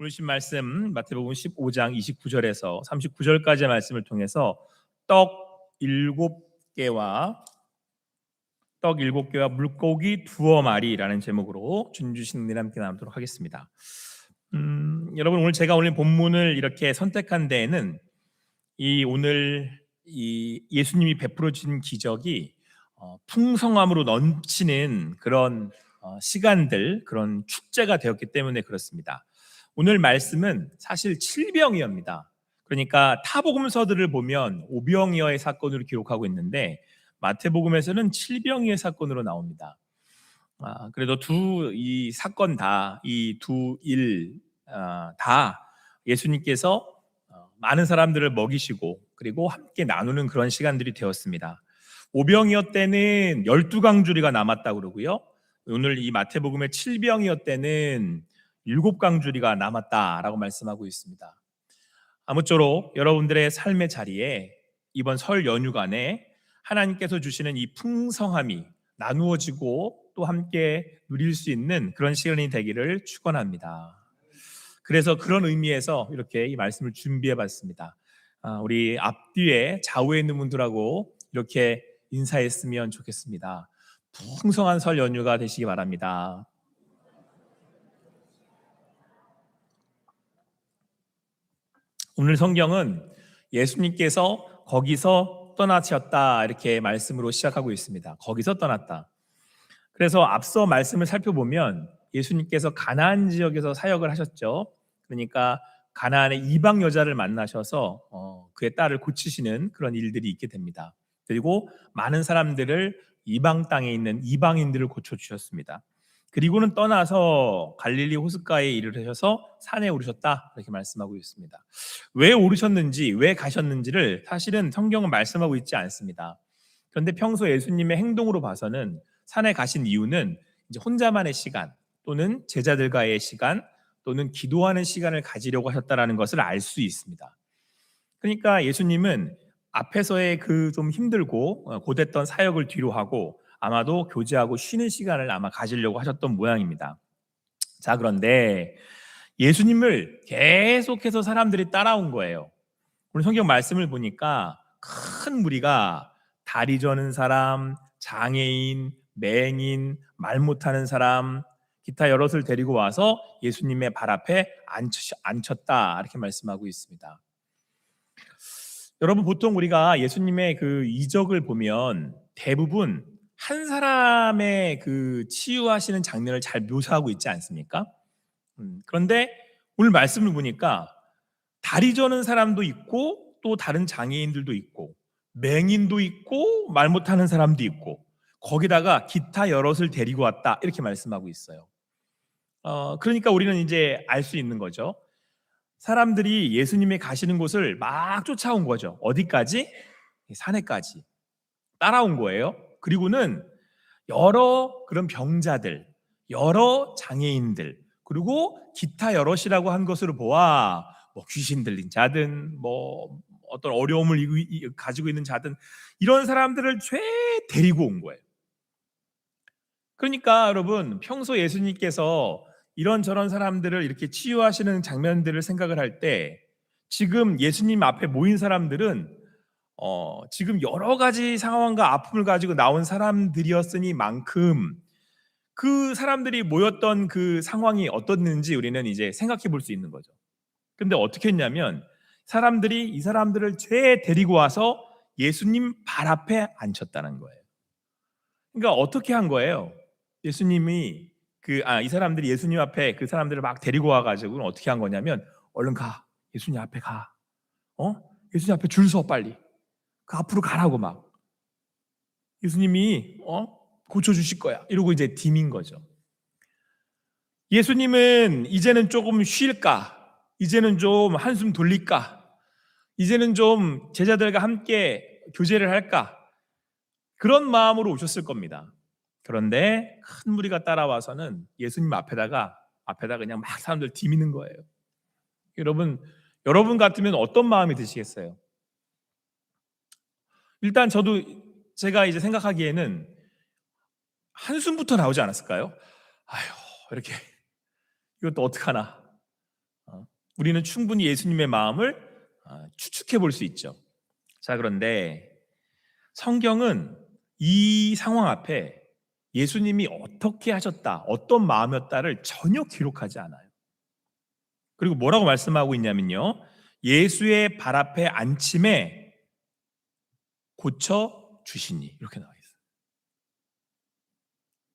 오늘 신 말씀 마태복음 15장 29절에서 39절까지의 말씀을 통해서 떡 7개와 물고기 2마리라는 제목으로 주님 주신 은혜 함께 나누도록 하겠습니다. 여러분, 오늘 제가 오늘 본문을 이렇게 선택한 데에는 이 예수님이 베풀어 주신 기적이 풍성함으로 넘치는 그런 시간들, 그런 축제가 되었기 때문에 그렇습니다. 오늘 말씀은 사실 칠병이어입니다. 그러니까 타복음서들을 보면 오병이어의 사건으로 기록하고 있는데 마태복음에서는 칠병이의 사건으로 나옵니다. 그래도 이 사건 이 두 일 다 예수님께서 많은 사람들을 먹이시고 그리고 함께 나누는 그런 시간들이 되었습니다. 오병이어 때는 12강주리가 남았다고 그러고요. 오늘 이 마태복음의 칠병이어 때는 7강주리가 남았다라고 말씀하고 있습니다. 아무쪼록 여러분들의 삶의 자리에 이번 설 연휴간에 하나님께서 주시는 이 풍성함이 나누어지고 또 함께 누릴 수 있는 그런 시간이 되기를 축원합니다. 그래서 그런 의미에서 이렇게 이 말씀을 준비해 봤습니다. 우리 앞뒤에 좌우에 있는 분들하고 이렇게 인사했으면 좋겠습니다. 풍성한 설 연휴가 되시기 바랍니다. 오늘 성경은 예수님께서 거기서 떠나셨다 이렇게 말씀으로 시작하고 있습니다. 거기서 떠났다. 그래서 앞서 말씀을 살펴보면 예수님께서 가나안 지역에서 사역을 하셨죠. 그러니까 가나안의 이방 여자를 만나셔서 그의 딸을 고치시는 그런 일들이 있게 됩니다. 그리고 많은 사람들을 이방 땅에 있는 이방인들을 고쳐주셨습니다. 그리고는 떠나서 갈릴리 호숫가에 이르셔서 산에 오르셨다 이렇게 말씀하고 있습니다. 왜 오르셨는지 왜 가셨는지를 사실은 성경은 말씀하고 있지 않습니다. 그런데 평소 예수님의 행동으로 봐서는 산에 가신 이유는 이제 혼자만의 시간 또는 제자들과의 시간 또는 기도하는 시간을 가지려고 하셨다라는 것을 알 수 있습니다. 그러니까 예수님은 앞에서의 그 좀 힘들고 고됐던 사역을 뒤로 하고 아마도 교제하고 쉬는 시간을 아마 가지려고 하셨던 모양입니다. 자, 그런데 예수님을 계속해서 사람들이 따라온 거예요. 오늘 성경 말씀을 보니까 큰 무리가 다리 저는 사람, 장애인, 맹인, 말 못하는 사람, 기타 여럿을 데리고 와서 예수님의 발 앞에 앉혔다 이렇게 말씀하고 있습니다. 여러분, 보통 우리가 예수님의 그 이적을 보면 대부분 한 사람의 그 치유하시는 장면을 잘 묘사하고 있지 않습니까? 그런데 오늘 말씀을 보니까 다리 저는 사람도 있고 또 다른 장애인들도 있고 맹인도 있고 말 못하는 사람도 있고 거기다가 기타 여럿을 데리고 왔다 이렇게 말씀하고 있어요. 그러니까 우리는 이제 알 수 있는 거죠. 사람들이 예수님이 가시는 곳을 막 쫓아온 거죠. 어디까지? 산에까지 따라온 거예요. 그리고는 여러 그런 병자들, 여러 장애인들, 그리고 기타 여럿이라고 한 것으로 보아 귀신 들린 자든 어떤 어려움을 가지고 있는 자든 이런 사람들을 데리고 온 거예요. 그러니까 여러분, 평소 예수님께서 이런저런 사람들을 이렇게 치유하시는 장면들을 생각을 할 때 지금 예수님 앞에 모인 사람들은 지금 여러 가지 상황과 아픔을 가지고 나온 사람들이었으니만큼 그 사람들이 모였던 그 상황이 어떻는지 우리는 이제 생각해 볼 수 있는 거죠. 근데 어떻게 했냐면 사람들이 이 사람들을 데리고 와서 예수님 발 앞에 앉혔다는 거예요. 그러니까 어떻게 한 거예요? 예수님이 이 사람들이 예수님 앞에 그 사람들을 막 데리고 와가지고 어떻게 한 거냐면 얼른 가, 예수님 앞에 가, 예수님 앞에 줄 서 빨리. 그 앞으로 가라고 막 예수님이 고쳐주실 거야 이러고 이제 디민 거죠. 예수님은 이제는 조금 쉴까, 이제는 좀 한숨 돌릴까, 이제는 좀 제자들과 함께 교제를 할까 그런 마음으로 오셨을 겁니다. 그런데 큰 무리가 따라와서는 예수님 앞에다가 그냥 막 사람들 디미는 거예요. 여러분 같으면 어떤 마음이 드시겠어요? 일단 제가 이제 생각하기에는 한숨부터 나오지 않았을까요? 아휴, 이렇게 이것도 어떡하나. 우리는 충분히 예수님의 마음을 추측해 볼 수 있죠. 자, 그런데 성경은 이 상황 앞에 예수님이 어떻게 하셨다, 어떤 마음이었다를 전혀 기록하지 않아요. 그리고 뭐라고 말씀하고 있냐면요, 예수의 발 앞에 앉힘에 고쳐 주시니, 이렇게 나와 있어요.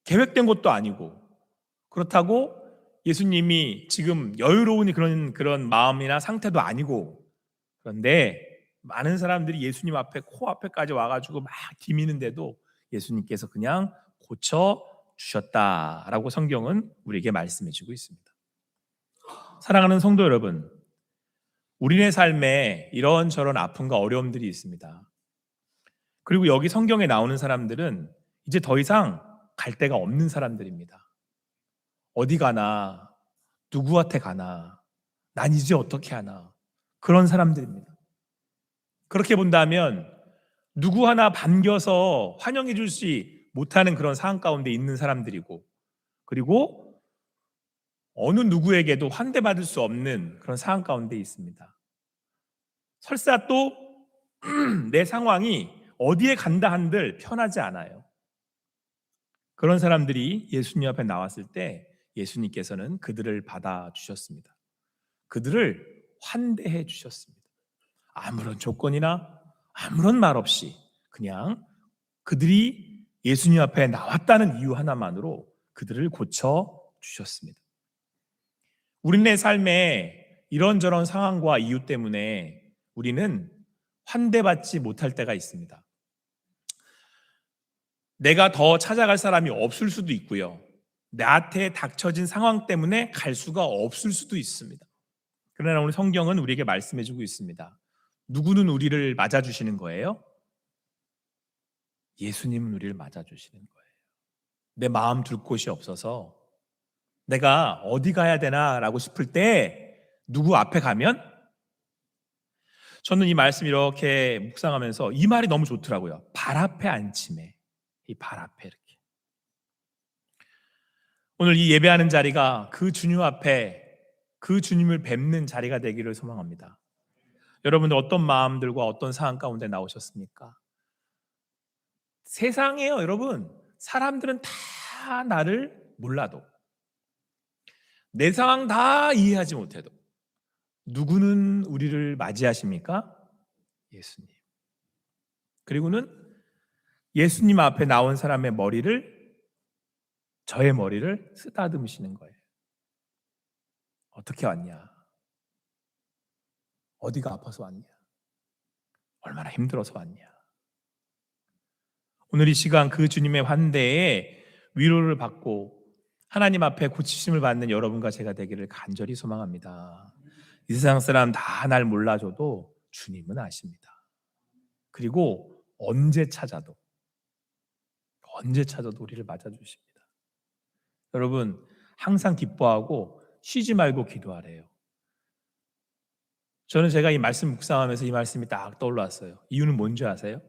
계획된 것도 아니고, 그렇다고 예수님이 지금 여유로운 그런 마음이나 상태도 아니고, 그런데 많은 사람들이 예수님 앞에 코앞에까지 와가지고 막 기미는데도 예수님께서 그냥 고쳐 주셨다라고 성경은 우리에게 말씀해주고 있습니다. 사랑하는 성도 여러분, 우리네 삶에 이런저런 아픔과 어려움들이 있습니다. 그리고 여기 성경에 나오는 사람들은 이제 더 이상 갈 데가 없는 사람들입니다. 어디 가나, 누구한테 가나, 난 이제 어떻게 하나, 그런 사람들입니다. 그렇게 본다면 누구 하나 반겨서 환영해 주지 못하는 그런 상황 가운데 있는 사람들이고, 그리고 어느 누구에게도 환대받을 수 없는 그런 상황 가운데 있습니다. 설사 또 내 상황이 어디에 간다 한들 편하지 않아요. 그런 사람들이 예수님 앞에 나왔을 때 예수님께서는 그들을 받아주셨습니다. 그들을 환대해 주셨습니다. 아무런 조건이나 아무런 말 없이 그냥 그들이 예수님 앞에 나왔다는 이유 하나만으로 그들을 고쳐 주셨습니다. 우리네 삶에 이런저런 상황과 이유 때문에 우리는 환대받지 못할 때가 있습니다. 내가 더 찾아갈 사람이 없을 수도 있고요. 나한테 닥쳐진 상황 때문에 갈 수가 없을 수도 있습니다. 그러나 오늘 성경은 우리에게 말씀해주고 있습니다. 누구는 우리를 맞아주시는 거예요? 예수님은 우리를 맞아주시는 거예요. 내 마음 둘 곳이 없어서 내가 어디 가야 되나라고 싶을 때 누구 앞에 가면, 저는 이 말씀 이렇게 묵상하면서 이 말이 너무 좋더라고요. 발 앞에 앉힘에, 이 발 앞에 이렇게. 오늘 이 예배하는 자리가 그 주님 앞에 그 주님을 뵙는 자리가 되기를 소망합니다. 여러분들 어떤 마음들과 어떤 상황 가운데 나오셨습니까? 세상에요, 여러분. 사람들은 다 나를 몰라도, 내 상황 다 이해하지 못해도 누구는 우리를 맞이하십니까? 예수님. 그리고는 예수님 앞에 나온 사람의 머리를, 저의 머리를 쓰다듬으시는 거예요. 어떻게 왔냐? 어디가 아파서 왔냐? 얼마나 힘들어서 왔냐? 오늘 이 시간 그 주님의 환대에 위로를 받고 하나님 앞에 고치심을 받는 여러분과 제가 되기를 간절히 소망합니다. 이 세상 사람 다 날 몰라줘도 주님은 아십니다. 그리고 언제 찾아도 우리를 맞아주십니다. 여러분, 항상 기뻐하고 쉬지 말고 기도하래요. 저는 제가 이 말씀 묵상하면서 이 말씀이 딱 떠올랐어요. 이유는 뭔지 아세요?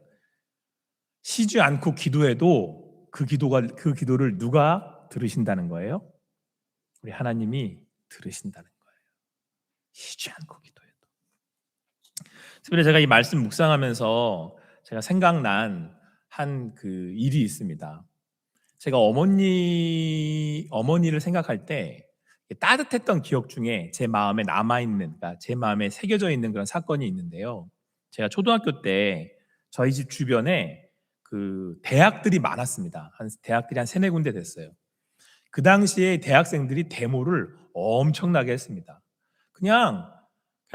쉬지 않고 기도해도 그 기도를 누가 들으신다는 거예요? 우리 하나님이 들으신다는 거예요. 쉬지 않고 기도해도. 특별히 제가 이 말씀 묵상하면서 제가 생각난 한 그 일이 있습니다. 제가 어머니를 생각할 때 따뜻했던 기억 중에 제 마음에 남아있는, 그러니까 제 마음에 새겨져 있는 그런 사건이 있는데요. 제가 초등학교 때 저희 집 주변에 그 대학들이 많았습니다. 대학들이 한 3-4군데 됐어요. 그 당시에 대학생들이 데모를 엄청나게 했습니다. 그냥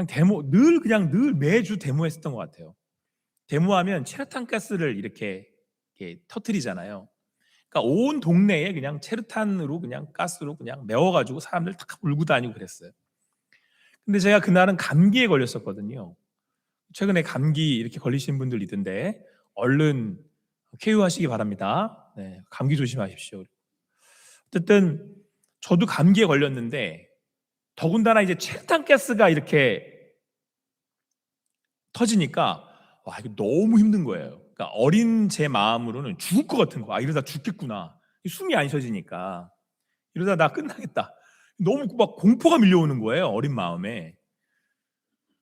늘 매주 데모했었던 것 같아요. 데모하면 체류탄 가스를 이렇게 터뜨리잖아요. 그러니까 온 동네에 그냥 체류탄으로 그냥 가스로 그냥 메워가지고 사람들 다 울고 다니고 그랬어요. 근데 제가 그날은 감기에 걸렸었거든요. 최근에 감기 이렇게 걸리신 분들 있던데 얼른 쾌유하시기 바랍니다. 네, 감기 조심하십시오. 어쨌든 저도 감기에 걸렸는데 더군다나 이제 체류탄 가스가 이렇게 터지니까 와, 이거 너무 힘든 거예요. 그러니까 어린 제 마음으로는 죽을 것 같은 거. 이러다 죽겠구나. 숨이 안 쉬어지니까 이러다 나 끝나겠다. 너무 막 공포가 밀려오는 거예요, 어린 마음에.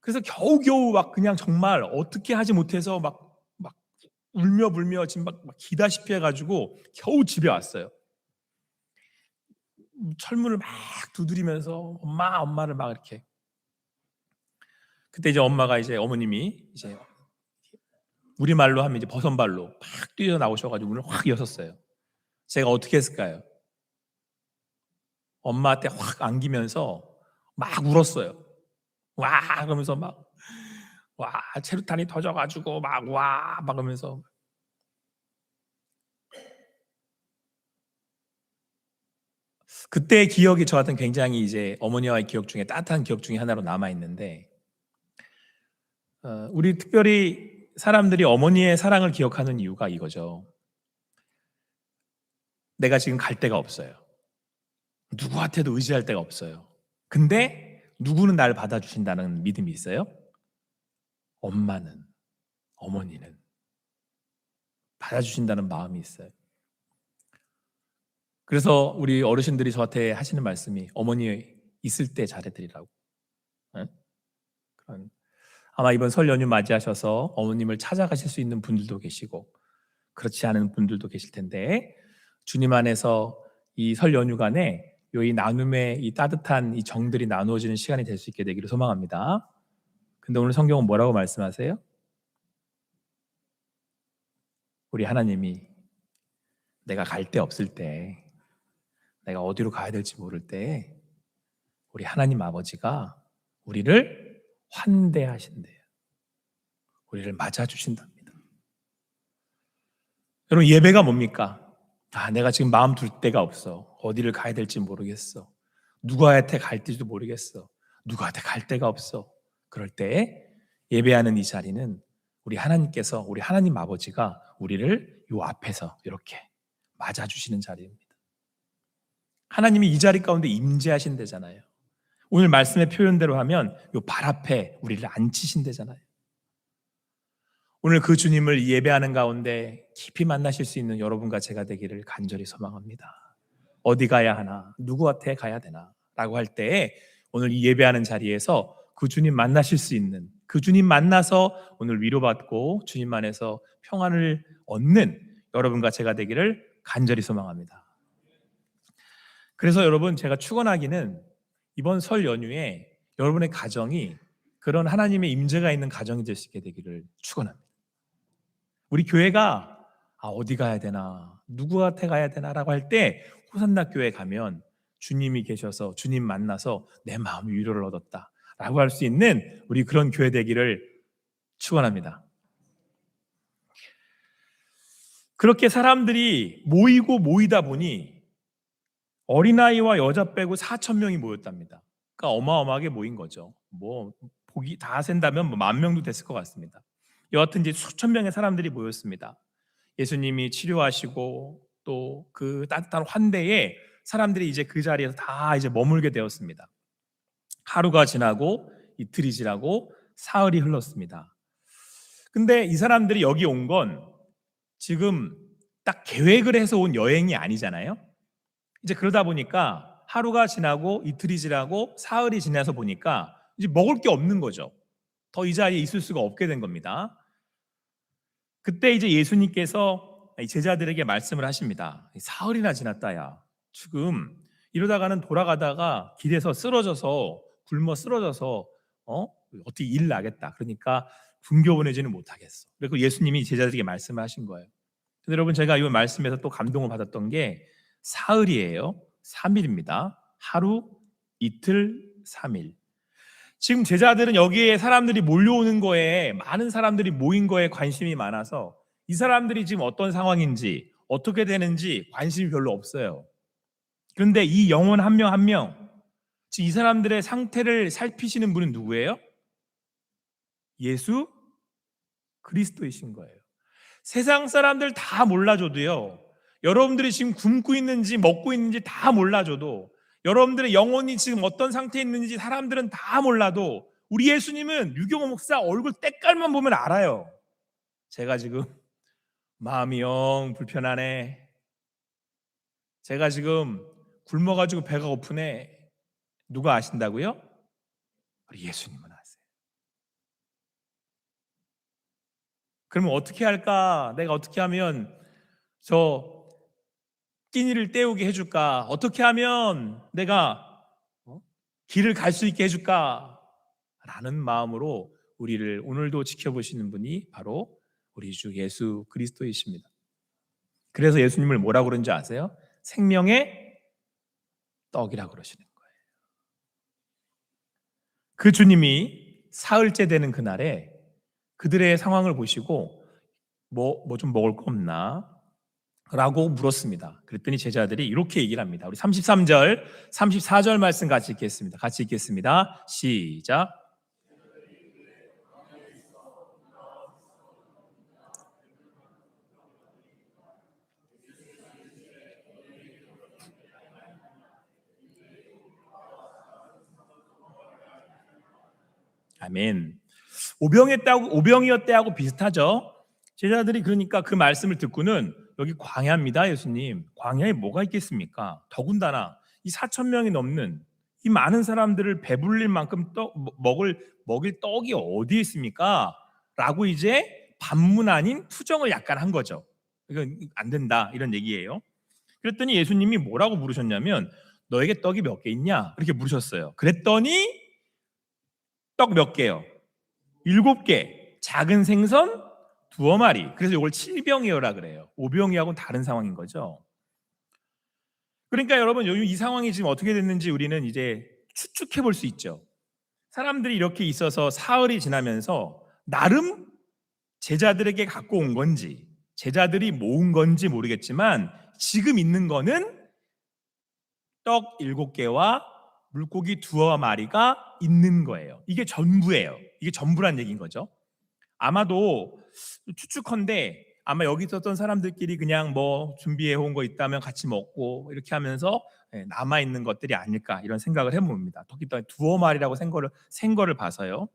그래서 겨우겨우 막 그냥 정말 어떻게 하지 못해서 막 울며 불며 지금 막 기다시피 해가지고 겨우 집에 왔어요. 철문을 막 두드리면서 엄마를 막 이렇게. 그때 이제 엄마가 이제 어머님이 이제 우리말로 하면 이제 버선발로 막 뛰어 나오셔가지고 문을 확 여셨어요. 제가 어떻게 했을까요? 엄마한테 확 안기면서 막 울었어요. 와 그러면서 막 와 체류탄이 터져가지고 막 와 막 그러면서 그때의 기억이 저한테는 굉장히 이제 어머니와의 기억 중에 따뜻한 기억 중에 하나로 남아 있는데 우리 특별히 사람들이 어머니의 사랑을 기억하는 이유가 이거죠. 내가 지금 갈 데가 없어요. 누구한테도 의지할 데가 없어요. 근데 누구는 나를 받아주신다는 믿음이 있어요? 엄마는, 어머니는 받아주신다는 마음이 있어요. 그래서 우리 어르신들이 저한테 하시는 말씀이 어머니 있을 때 잘해드리라고. 예? 그런 아마 이번 설 연휴 맞이하셔서 어머님을 찾아가실 수 있는 분들도 계시고 그렇지 않은 분들도 계실 텐데 주님 안에서 이 설 연휴간에 이 나눔의 이 따뜻한 이 정들이 나누어지는 시간이 될 수 있게 되기를 소망합니다. 근데 오늘 성경은 뭐라고 말씀하세요? 우리 하나님이 내가 갈 데 없을 때, 내가 어디로 가야 될지 모를 때 우리 하나님 아버지가 우리를 환대하신대요. 우리를 맞아주신답니다. 여러분 예배가 뭡니까? 내가 지금 마음 둘 데가 없어. 어디를 가야 될지 모르겠어. 누구한테 갈지도 모르겠어. 누구한테 갈 데가 없어. 그럴 때 예배하는 이 자리는 우리 하나님께서 우리 하나님 아버지가 우리를 요 앞에서 이렇게 맞아주시는 자리입니다. 하나님이 이 자리 가운데 임재하신대잖아요. 오늘 말씀의 표현대로 하면 요 발 앞에 우리를 앉히신대잖아요. 오늘 그 주님을 예배하는 가운데 깊이 만나실 수 있는 여러분과 제가 되기를 간절히 소망합니다. 어디 가야 하나? 누구한테 가야 되나? 라고 할 때 오늘 이 예배하는 자리에서 그 주님 만나실 수 있는 그 주님 만나서 오늘 위로받고 주님 안에서 평안을 얻는 여러분과 제가 되기를 간절히 소망합니다. 그래서 여러분 제가 축원하기는 이번 설 연휴에 여러분의 가정이 그런 하나님의 임재가 있는 가정이 될 수 있게 되기를 축원합니다. 우리 교회가 어디 가야 되나 누구한테 가야 되나라고 할 때 호산나 교회 가면 주님이 계셔서 주님 만나서 내 마음 위로를 얻었다라고 할 수 있는 우리 그런 교회 되기를 축원합니다. 그렇게 사람들이 모이다 보니 어린아이와 여자 빼고 4천 명이 모였답니다. 그러니까 어마어마하게 모인 거죠. 뭐 보기 다 센다면 뭐 10,000명도 됐을 것 같습니다. 여하튼 이제 수천 명의 사람들이 모였습니다. 예수님이 치료하시고 또 그 따뜻한 환대에 사람들이 이제 그 자리에서 다 이제 머물게 되었습니다. 하루가 지나고 이틀이 지나고 사흘이 흘렀습니다. 근데 이 사람들이 여기 온 건 지금 딱 계획을 해서 온 여행이 아니잖아요. 이제 그러다 보니까 하루가 지나고 이틀이 지나고 사흘이 지나서 보니까 이제 먹을 게 없는 거죠. 더 이 자리에 있을 수가 없게 된 겁니다. 그때 이제 예수님께서 제자들에게 말씀을 하십니다. 사흘이나 지났다야. 지금 이러다가는 돌아가다가 길에서 쓰러져서 굶어 쓰러져서 어떻게 일 나겠다. 그러니까 분교 보내지는 못하겠어. 그리고 예수님이 제자들에게 말씀을 하신 거예요. 근데 여러분 제가 이 말씀에서 또 감동을 받았던 게 사흘이에요. 3일입니다. 하루, 이틀, 3일. 지금 제자들은 여기에 사람들이 몰려오는 거에 많은 사람들이 모인 거에 관심이 많아서 이 사람들이 지금 어떤 상황인지 어떻게 되는지 관심이 별로 없어요. 그런데 이 영혼 한 명 한 명, 지금 이 사람들의 상태를 살피시는 분은 누구예요? 예수 그리스도이신 거예요. 세상 사람들 다 몰라줘도요. 여러분들이 지금 굶고 있는지 먹고 있는지 다 몰라줘도 여러분들의 영혼이 지금 어떤 상태에 있는지 사람들은 다 몰라도 우리 예수님은 유경호 목사 얼굴 때깔만 보면 알아요. 제가 지금 마음이 영 불편하네. 제가 지금 굶어가지고 배가 고프네. 누가 아신다고요? 우리 예수님은 아세요. 그러면 어떻게 할까? 내가 어떻게 하면 저 끼니를 때우게 해줄까? 어떻게 하면 내가 길을 갈 수 있게 해줄까? 라는 마음으로 우리를 오늘도 지켜보시는 분이 바로 우리 주 예수 그리스도이십니다. 그래서 예수님을 뭐라고 그런지 아세요? 생명의 떡이라고 그러시는 거예요. 그 주님이 사흘째 되는 그날에 그들의 상황을 보시고 뭐 좀 먹을 거 없나? 라고 물었습니다. 그랬더니 제자들이 이렇게 얘기를 합니다. 우리 33절, 34절 말씀 같이 읽겠습니다. 같이 읽겠습니다. 시작. 아멘. 오병이었다고 비슷하죠. 제자들이 그러니까 그 말씀을 듣고는 여기 광야입니다, 예수님. 광야에 뭐가 있겠습니까? 더군다나 이 4천 명이 넘는 이 많은 사람들을 배불릴 만큼 먹일 떡이 어디 있습니까? 라고 이제 반문 아닌 투정을 약간 한 거죠. 이건 안 된다 이런 얘기예요. 그랬더니 예수님이 뭐라고 물으셨냐면 너에게 떡이 몇 개 있냐? 이렇게 물으셨어요. 그랬더니 떡 몇 개요? 7개. 작은 생선 두어 마리. 그래서 이걸 칠병이어라 그래요. 오병이하고는 다른 상황인 거죠. 그러니까 여러분 요즘 이 상황이 지금 어떻게 됐는지 우리는 이제 추측해 볼 수 있죠. 사람들이 이렇게 있어서 사흘이 지나면서 나름 제자들에게 갖고 온 건지 제자들이 모은 건지 모르겠지만 지금 있는 거는 떡 7개와 물고기 두어 마리가 있는 거예요. 이게 전부예요. 이게 전부란 얘기인 거죠. 아마도 추측컨대 아마 여기 있었던 사람들끼리 그냥 뭐 준비해 온 거 있다면 같이 먹고 이렇게 하면서 남아 있는 것들이 아닐까 이런 생각을 해봅니다. 특히 두어 마리라고 센 거를 봐서요.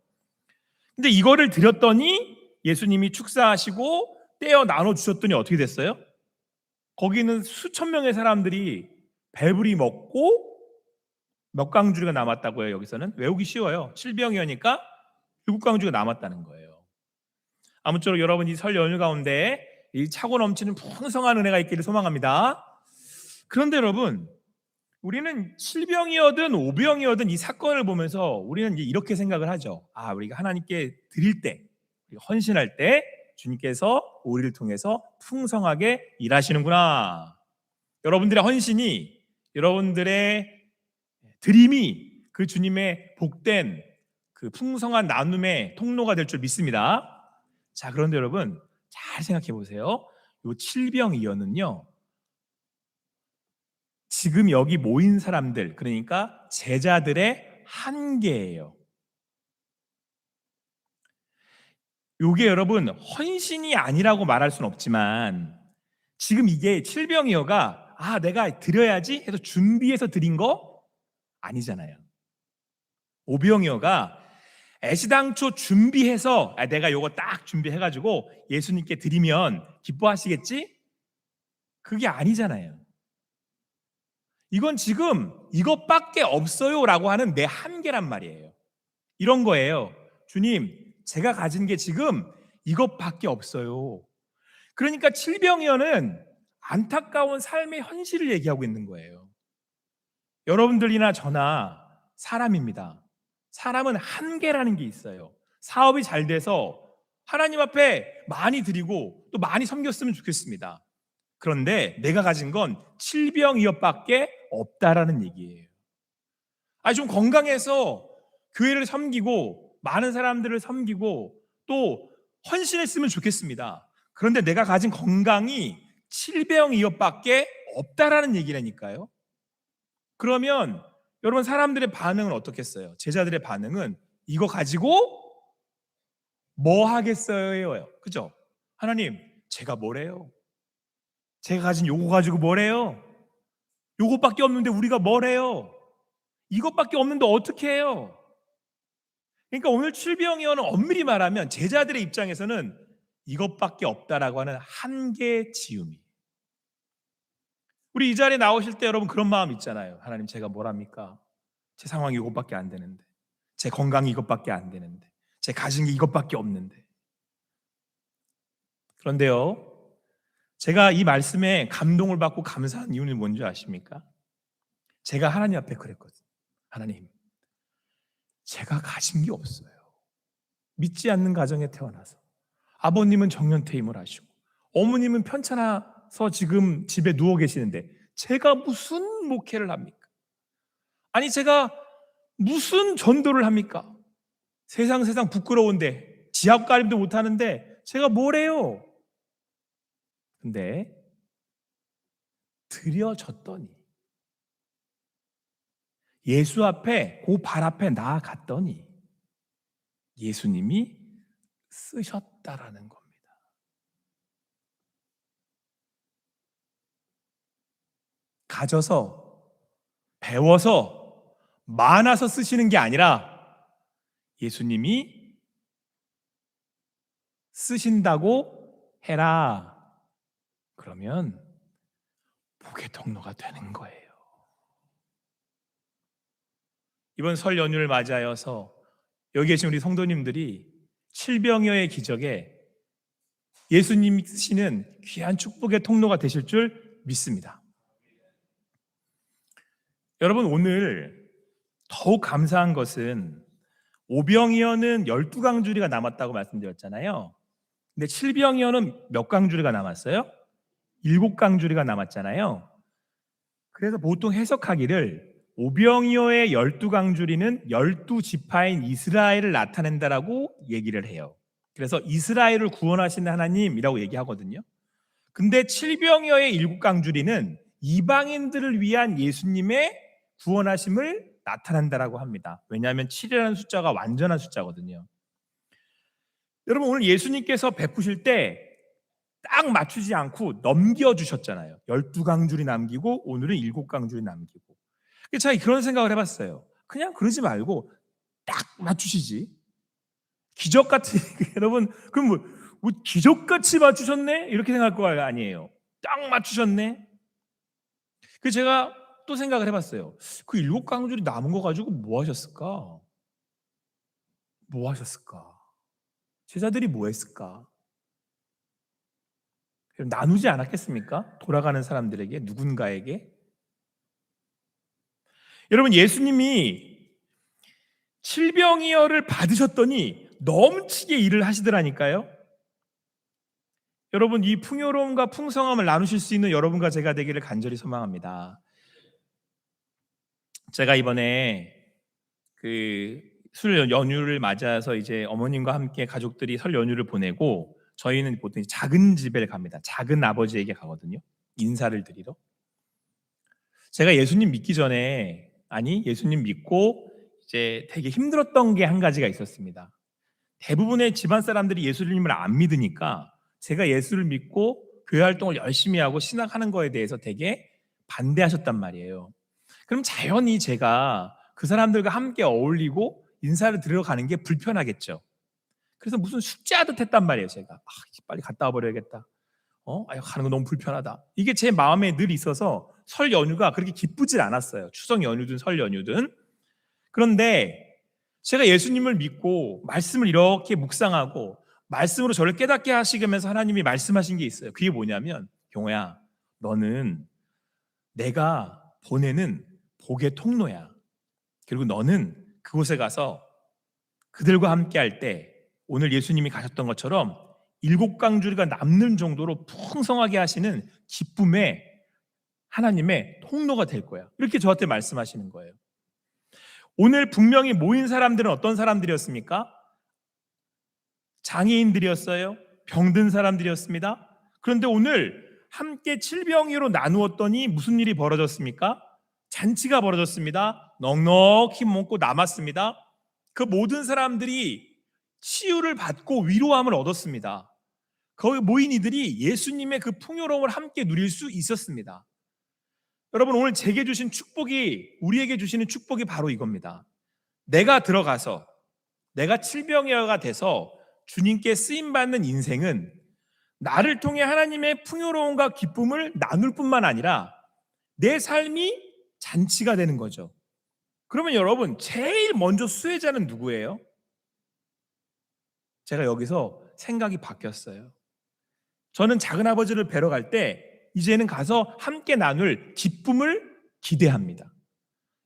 근데 이거를 드렸더니 예수님이 축사하시고 떼어 나눠 주셨더니 어떻게 됐어요? 거기는 수천 명의 사람들이 배부리 먹고 몇 강주리가 남았다고 해요. 여기서는 외우기 쉬워요. 7병이니까 7강주리가 남았다는 거예요. 아무쪼록 여러분 이 설 연휴 가운데 이 차고 넘치는 풍성한 은혜가 있기를 소망합니다. 그런데 여러분 우리는 7병이어든 5병이어든 이 사건을 보면서 우리는 이제 이렇게 생각을 하죠. 아, 우리가 하나님께 드릴 때, 헌신할 때 주님께서 우리를 통해서 풍성하게 일하시는구나. 여러분들의 헌신이, 여러분들의 드림이 그 주님의 복된 그 풍성한 나눔의 통로가 될 줄 믿습니다. 자, 그런데 여러분 잘 생각해 보세요. 이 7병이어는요. 지금 여기 모인 사람들, 그러니까 제자들의 한계예요. 요게 여러분 헌신이 아니라고 말할 수는 없지만 지금 이게 7병이어가 아, 내가 드려야지 해서 준비해서 드린 거 아니잖아요. 5병이어가 애시당초 준비해서 아, 내가 요거 딱 준비해가지고 예수님께 드리면 기뻐하시겠지? 그게 아니잖아요. 이건 지금 이것밖에 없어요 라고 하는 내 한계란 말이에요. 이런 거예요. 주님, 제가 가진 게 지금 이것밖에 없어요. 그러니까 7병이어는 안타까운 삶의 현실을 얘기하고 있는 거예요. 여러분들이나 저나 사람입니다. 사람은 한계라는 게 있어요. 사업이 잘 돼서 하나님 앞에 많이 드리고 또 많이 섬겼으면 좋겠습니다. 그런데 내가 가진 건 7병이어밖에 없다라는 얘기예요. 좀 건강해서 교회를 섬기고 많은 사람들을 섬기고 또 헌신했으면 좋겠습니다. 그런데 내가 가진 건강이 7병이어밖에 없다라는 얘기라니까요. 그러면 여러분 사람들의 반응은 어떻겠어요? 제자들의 반응은 이거 가지고 뭐 하겠어요? 그죠? 하나님, 제가 뭐래요? 제가 가진 요거 가지고 뭐래요? 요것밖에 없는데 우리가 뭐래요? 이것밖에 없는데 어떻게 해요? 그러니까 오늘 7병이어는 엄밀히 말하면 제자들의 입장에서는 이것밖에 없다라고 하는 한계 지음이. 우리 이 자리에 나오실 때 여러분 그런 마음 있잖아요. 하나님, 제가 뭐랍니까? 제 상황이 이것밖에 안 되는데, 제 건강이 이것밖에 안 되는데, 제 가진 게 이것밖에 없는데. 그런데요, 제가 이 말씀에 감동을 받고 감사한 이유는 뭔지 아십니까? 제가 하나님 앞에 그랬거든요. 하나님, 제가 가진 게 없어요. 믿지 않는 가정에 태어나서 아버님은 정년퇴임을 하시고 어머님은 편찮아서 지금 집에 누워 계시는데 제가 무슨 목회를 합니까? 아니 제가 무슨 전도를 합니까? 세상 부끄러운데 지압 가림도 못하는데 제가 뭘 해요? 근데 드려졌더니 예수 앞에 그 발 앞에 나아갔더니 예수님이 쓰셨다라는 겁니다. 가져서 배워서 많아서 쓰시는 게 아니라 예수님이 쓰신다고 해라. 그러면 복의 통로가 되는 거예요. 이번 설 연휴를 맞이하여서 여기 계신 우리 성도님들이 칠병여의 기적에 예수님이 쓰시는 귀한 축복의 통로가 되실 줄 믿습니다. 여러분, 오늘 더욱 감사한 것은 오병이어는 12강주리가 남았다고 말씀드렸잖아요. 근데 칠병이어는 몇 강주리가 남았어요? 7강주리가 남았잖아요. 그래서 보통 해석하기를 오병이어의 12강주리는 12지파인 이스라엘을 나타낸다라고 얘기를 해요. 그래서 이스라엘을 구원하시는 하나님이라고 얘기하거든요. 근데 칠병여의 7강주리는 이방인들을 위한 예수님의 구원하심을 나타낸다라고 합니다. 왜냐하면 7이라는 숫자가 완전한 숫자거든요. 여러분, 오늘 예수님께서 베푸실 때 딱 맞추지 않고 넘겨주셨잖아요. 12강줄이 남기고 오늘은 7강줄이 남기고. 제가 그런 생각을 해봤어요. 그냥 그러지 말고 딱 맞추시지. 기적같이 여러분 그럼 뭐 기적같이 맞추셨네? 이렇게 생각할 거 아니에요. 딱 맞추셨네. 그래서 제가 또 생각을 해봤어요. 그 7강줄이 남은 거 가지고 뭐 하셨을까? 뭐 하셨을까? 제자들이 뭐 했을까? 나누지 않았겠습니까? 돌아가는 사람들에게, 누군가에게. 여러분, 예수님이 칠병이어를 받으셨더니 넘치게 일을 하시더라니까요. 여러분, 이 풍요로움과 풍성함을 나누실 수 있는 여러분과 제가 되기를 간절히 소망합니다. 제가 이번에 설 연휴를 맞아서 이제 어머님과 함께 가족들이 설 연휴를 보내고 저희는 보통 작은 집에 갑니다. 작은 아버지에게 가거든요. 인사를 드리러. 제가 예수님 믿기 전에, 예수님 믿고 이제 되게 힘들었던 게 한 가지가 있었습니다. 대부분의 집안 사람들이 예수님을 안 믿으니까 제가 예수를 믿고 교회 활동을 열심히 하고 신학하는 거에 대해서 되게 반대하셨단 말이에요. 그럼 자연히 제가 그 사람들과 함께 어울리고 인사를 드리러 가는 게 불편하겠죠. 그래서 무슨 숙제하듯 했단 말이에요. 제가 빨리 갔다 와버려야겠다. 가는 거 너무 불편하다. 이게 제 마음에 늘 있어서 설 연휴가 그렇게 기쁘질 않았어요. 추석 연휴든 설 연휴든. 그런데 제가 예수님을 믿고 말씀을 이렇게 묵상하고 말씀으로 저를 깨닫게 하시면서 하나님이 말씀하신 게 있어요. 그게 뭐냐면, 경호야, 너는 내가 보내는 복의 통로야. 그리고 너는 그곳에 가서 그들과 함께 할 때 오늘 예수님이 가셨던 것처럼 7강주리가 남는 정도로 풍성하게 하시는 기쁨의 하나님의 통로가 될 거야. 이렇게 저한테 말씀하시는 거예요. 오늘 분명히 모인 사람들은 어떤 사람들이었습니까? 장애인들이었어요. 병든 사람들이었습니다. 그런데 오늘 함께 칠병이로 나누었더니 무슨 일이 벌어졌습니까? 잔치가 벌어졌습니다. 넉넉히 먹고 남았습니다. 그 모든 사람들이 치유를 받고 위로함을 얻었습니다. 거기 모인 이들이 예수님의 그 풍요로움을 함께 누릴 수 있었습니다. 여러분, 오늘 제게 주신 축복이, 우리에게 주시는 축복이 바로 이겁니다. 내가 들어가서 내가 칠병여가 돼서 주님께 쓰임받는 인생은 나를 통해 하나님의 풍요로움과 기쁨을 나눌 뿐만 아니라 내 삶이 잔치가 되는 거죠. 그러면 여러분, 제일 먼저 수혜자는 누구예요? 제가 여기서 생각이 바뀌었어요. 저는 작은아버지를 뵈러 갈 때 이제는 가서 함께 나눌 기쁨을 기대합니다.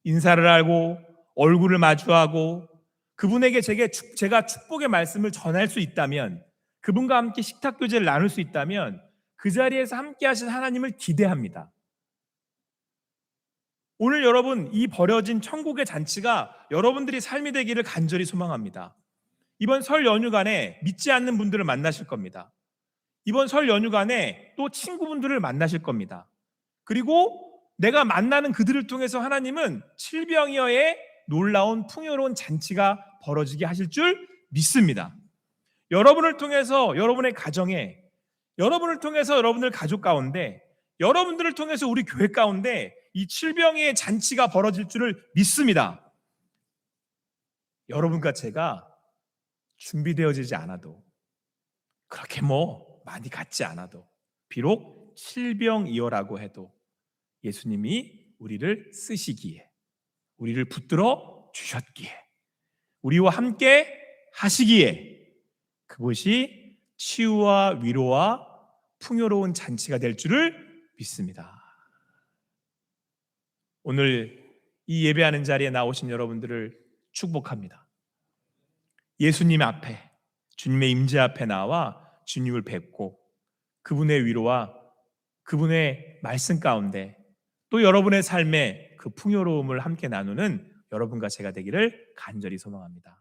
인사를 하고 얼굴을 마주하고 그분에게 제가 축복의 말씀을 전할 수 있다면, 그분과 함께 식탁 교제를 나눌 수 있다면 그 자리에서 함께 하신 하나님을 기대합니다. 오늘 여러분, 이 버려진 천국의 잔치가 여러분들이 삶이 되기를 간절히 소망합니다. 이번 설 연휴간에 믿지 않는 분들을 만나실 겁니다. 이번 설 연휴간에 또 친구분들을 만나실 겁니다. 그리고 내가 만나는 그들을 통해서 하나님은 칠병이어의 놀라운 풍요로운 잔치가 벌어지게 하실 줄 믿습니다. 여러분을 통해서 여러분의 가정에, 여러분을 통해서 여러분들 가족 가운데, 여러분들을 통해서 우리 교회 가운데 이 칠병이의 잔치가 벌어질 줄을 믿습니다. 여러분과 제가 준비되어지지 않아도, 그렇게 많이 갖지 않아도, 비록 칠병이어라고 해도 예수님이 우리를 쓰시기에, 우리를 붙들어 주셨기에, 우리와 함께 하시기에 그것이 치유와 위로와 풍요로운 잔치가 될 줄을 믿습니다. 오늘 이 예배하는 자리에 나오신 여러분들을 축복합니다. 예수님 앞에, 주님의 임재 앞에 나와 주님을 뵙고 그분의 위로와 그분의 말씀 가운데 또 여러분의 삶의 그 풍요로움을 함께 나누는 여러분과 제가 되기를 간절히 소망합니다.